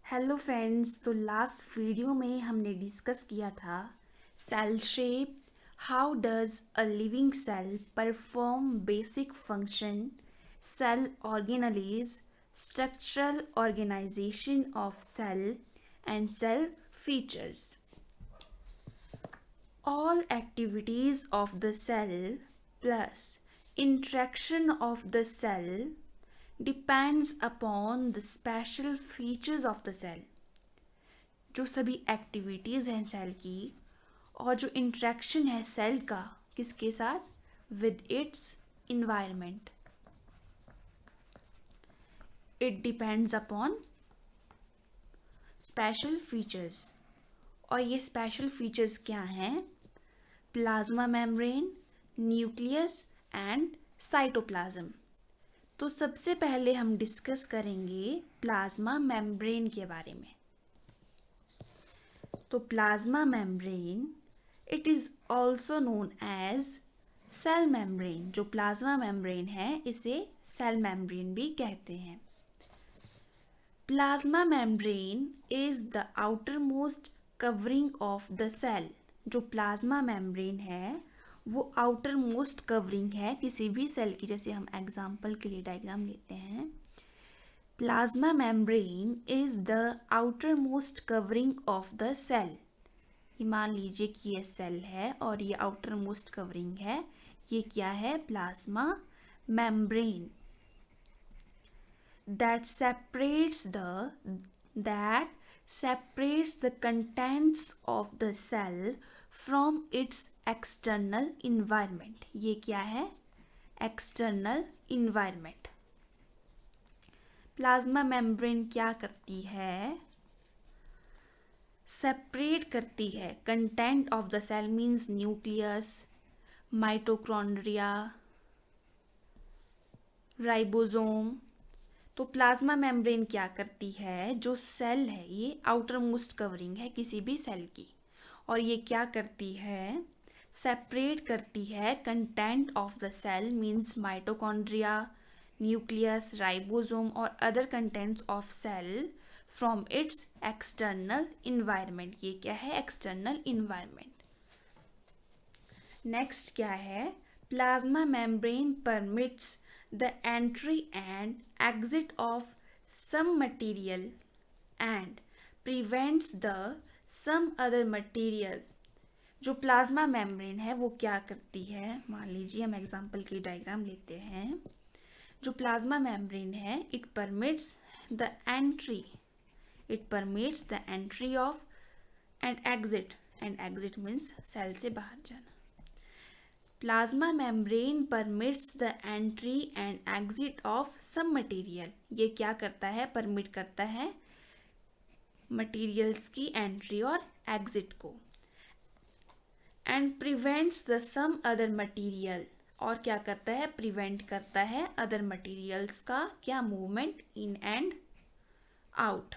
Hello friends. तो last video में हमने डिस्कस किया था cell shape, how does a living cell perform basic function, cell organelles, structural organisation of cell and cell features. All activities of the cell plus interaction of the cell depends upon the special features of the cell. जो सभी activities हैं cell की और जो interaction है cell का किसके साथ, with its environment, it depends upon special features. और ये स्पेशल फीचर्स क्या हैं? Plasma membrane, nucleus and cytoplasm. तो सबसे पहले हम डिस्कस करेंगे प्लाज्मा मेम्ब्रेन के बारे में. तो plasma membrane, it is also known as cell membrane. जो प्लाज्मा मेम्ब्रेन है इसे सेल मेम्ब्रेन भी कहते हैं. Plasma membrane is the outer most covering of the cell. जो प्लाज्मा मेम्ब्रेन है वो आउटर मोस्ट कवरिंग है किसी भी सेल की. जैसे हम एग्जाम्पल के लिए डायग्राम लेते हैं, plasma membrane is the outer most covering of the cell. मान लीजिए कि ये सेल है और ये आउटर मोस्ट कवरिंग है. ये क्या है? Plasma membrane. that separates the contents of the cell from its external environment. ये क्या है? External environment. प्लाज्मा मेम्ब्रेन क्या करती है? सेपरेट करती है content of the cell, means nucleus, mitochondria, ribosome. तो प्लाज्मा मेम्ब्रेन क्या करती है? जो सेल है ये आउटर मोस्ट कवरिंग है किसी भी सेल की, और ये क्या करती है? सेपरेट करती है content of the cell, means mitochondria, nucleus, ribosome और other contents of cell from its external environment. ये क्या है? External environment. नेक्स्ट क्या है? Plasma membrane permits the entry and exit of some material and prevents the some other material. जो plasma membrane है वो क्या करती है? मान लीजिए हम एग्जांपल की डायग्राम लेते हैं. जो प्लाज्मा मेम्ब्रेन है it permits the entry of and exit means cell से बाहर जाना. Plasma membrane permits the entry and exit of some material. ये क्या करता है? परमिट करता है मटेरियल्स की एंट्री और एग्जिट को. And prevents the some other material. और क्या करता है? प्रिवेंट करता है अदर मटेरियल्स का क्या? Movement in and out.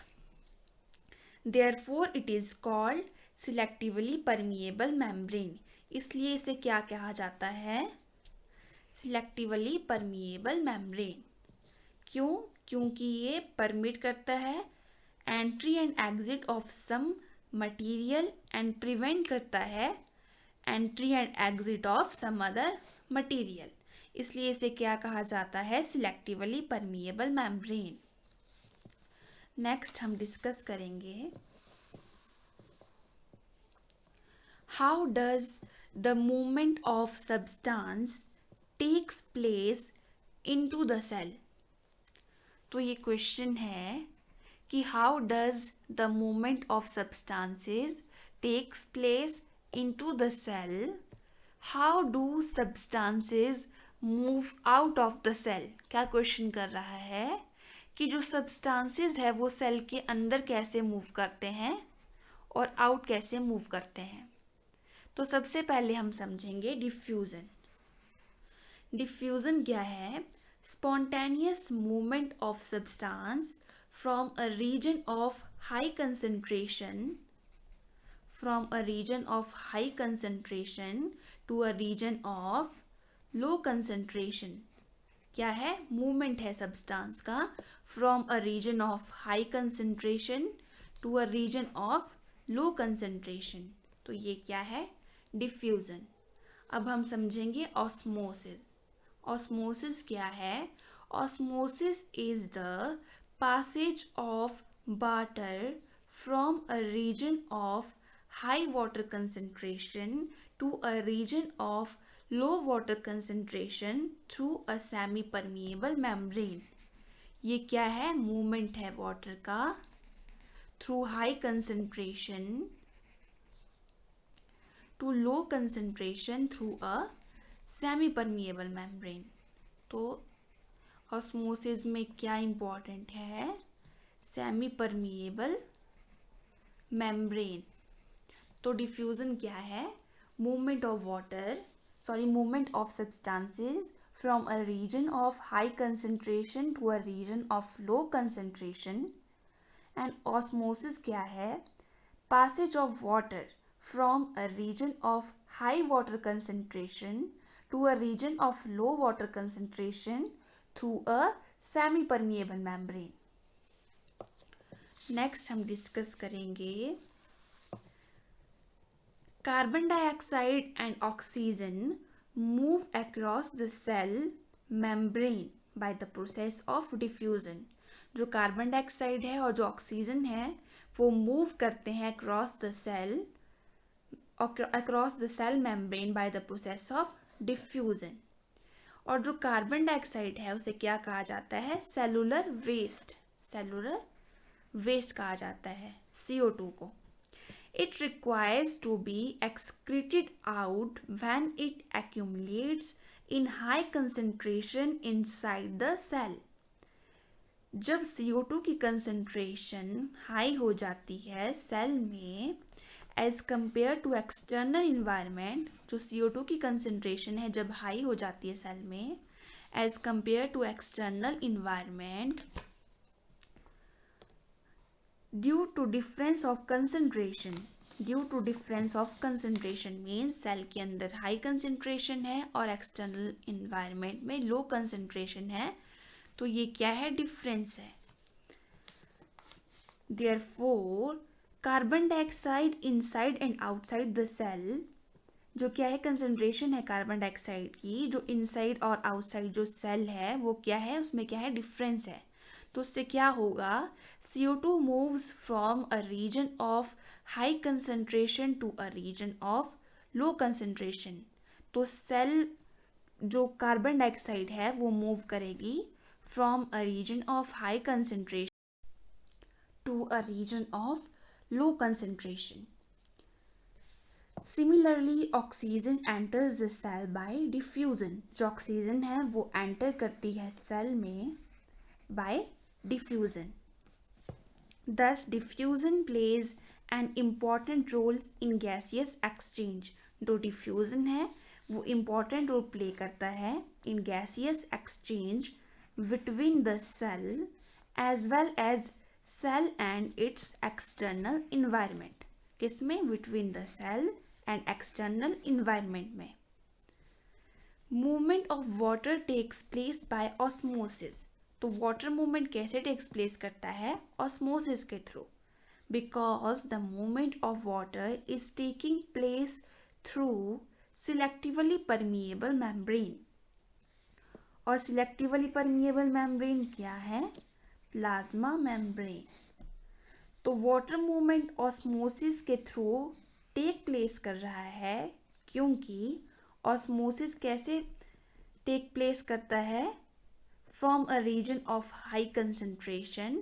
Therefore it is called selectively permeable membrane. इसलिए इसे क्या कहा जाता है? Selectively permeable membrane. क्यों? क्योंकि ये परमिट करता है entry and exit of some material and prevent करता है entry and exit of some other material. इसलिए इसे क्या कहा जाता है? Selectively permeable membrane. नेक्स्ट हम डिस्कस करेंगे how does the movement of substance takes place into the cell. तो ये क्वेश्चन है कि how does the movement of substances takes place into the cell. How do substances move out of the cell. क्या question कर रहा है कि जो substances है वो सेल के अंदर कैसे मूव करते हैं और आउट कैसे मूव करते हैं. तो सबसे पहले हम समझेंगे डिफ्यूजन. डिफ्यूजन क्या है? Spontaneous movement of substance from a region of high concentration to a region of low concentration. क्या है? मूवमेंट है सब्सटेंस का from a region of high concentration to a region of low concentration. तो ये क्या है? डिफ्यूजन। अब हम समझेंगे ऑस्मोसिस। ऑस्मोसिस क्या है? Osmosis is the passage of water from a region of high water concentration to a region of low water concentration through a semi permeable membrane। ये क्या है? मूवमेंट है वाटर का through high concentration to low concentration through a semi permeable membrane. तो osmosis में क्या important है? Semi permeable membrane. तो डिफ्यूजन क्या है? Movement of water movement of substances from a region of high concentration to a region of low concentration. And osmosis क्या है? passage of water from a region of high water concentration to a region of low water concentration through a semi permeable membrane। Next हम discuss करेंगे carbon dioxide and oxygen move across the cell membrane by the process of diffusion. जो carbon dioxide है और जो oxygen है वो move करते हैं across the cell membrane by the process of diffusion. और जो कार्बन डाइऑक्साइड है उसे क्या कहा जाता है? सेलुलर वेस्ट कहा जाता है CO2 को। It requires to be excreted out when it accumulates in high concentration inside the cell। जब CO2 की कंसंट्रेशन हाई हो जाती है सेल में as compare to external environment, जो CO2 की कंसंट्रेशन है जब हाई हो जाती है सेल में as compare to external environment due to difference of concentration means cell के अंदर हाई कंसंट्रेशन है और एक्सटर्नल इन्वायरमेंट में लो कंसंट्रेशन है। तो ये क्या है? डिफरेंस है। Therefore carbon dioxide inside and outside the cell, जो क्या है? कंसंट्रेशन है कार्बन डाइऑक्साइड की जो इनसाइड और आउटसाइड जो सेल है वो क्या है? उसमें क्या है? डिफरेंस है। तो उससे क्या होगा? CO2 moves from a region of high concentration to a region of low concentration। तो सेल जो कार्बन डाइऑक्साइड है वो मूव करेगी from a region of high concentration to a region of low concentration. Similarly oxygen enters the cell by diffusion. जो oxygen है वो enter करती है सेल में by diffusion. Thus, diffusion plays an important role in gaseous exchange। जो diffusion है वो important role play करता है in gaseous exchange between the cell as well as cell and its external environment। किसमें? between the cell and external environment में। Movement of water takes place by osmosis। तो water movement कैसे takes place करता है? Osmosis के through. Because the movement of water is taking place through selectively permeable membrane. और selectively permeable membrane क्या है? Plasma membrane. तो वाटर मूवमेंट ऑस्मोसिस के थ्रू टेक प्लेस कर रहा है क्योंकि ऑस्मोसिस कैसे टेक प्लेस करता है? from a region of high concentration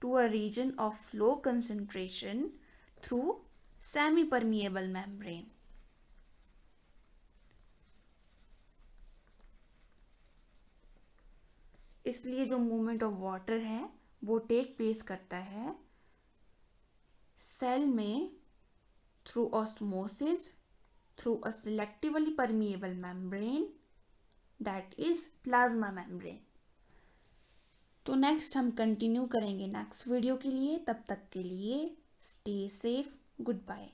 to a region of low concentration through semi-permeable membrane। इसलिए जो मूवमेंट ऑफ वाटर है वो टेक प्लेस करता है सेल में through osmosis through a selectively permeable membrane that is plasma membrane. तो next हम continue करेंगे नेक्स्ट वीडियो के लिए। तब तक के लिए स्टे सेफ, गुड बाय।